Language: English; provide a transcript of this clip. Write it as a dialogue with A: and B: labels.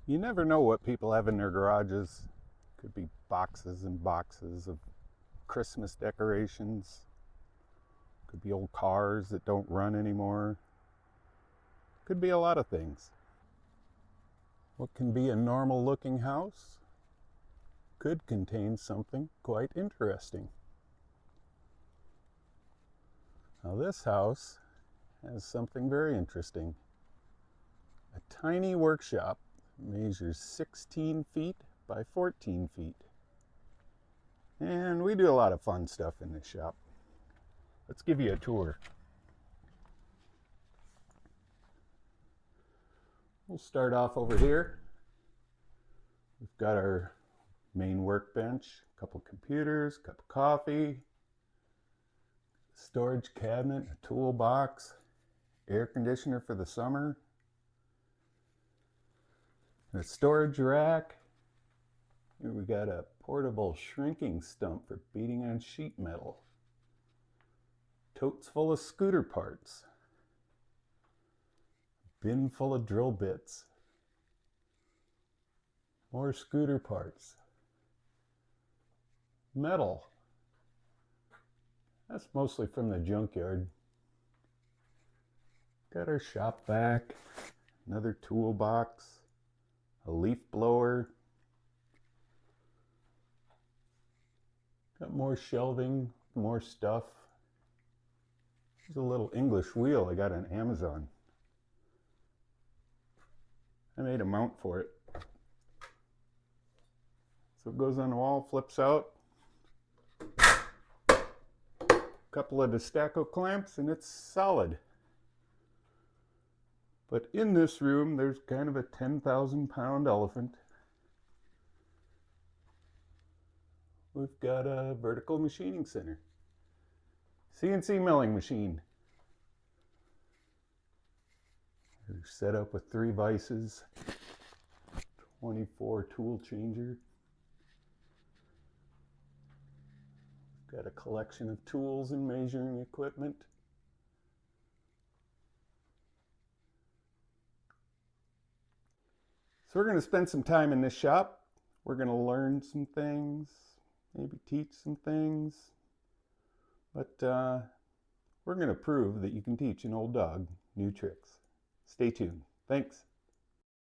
A: You never know what people have in their garages. Could be boxes and boxes of Christmas decorations. Could be old cars that don't run anymore. Could be a lot of things. What can be a normal looking house could contain something quite interesting. Now this house has something very interesting. A tiny workshop measures 16 feet by 14 feet. And we do a lot of fun stuff in this shop. Let's give you a tour. We'll start off over here. We've got our main workbench, a couple computers, a cup of coffee, storage cabinet, a toolbox, air conditioner for the summer, a storage rack. Here we got a portable shrinking stump for beating on sheet metal. Totes full of scooter parts. Bin full of drill bits. More scooter parts. Metal. That's mostly from the junkyard. Got our shop vac, another toolbox, a leaf blower. Got more shelving, more stuff. There's a little English wheel I got on Amazon. I made a mount for it. So it goes on the wall, flips out. A couple of Destaco clamps and it's solid. But in this room, there's kind of a 10,000-pound elephant. We've got a vertical machining center. CNC milling machine. We're set up with 3 vices, 24 tool changer. We've got a collection of tools and measuring equipment. So we're going to spend some time in this shop. We're going to learn some things, maybe teach some things, but we're going to prove that you can teach an old dog new tricks. Stay tuned. Thanks.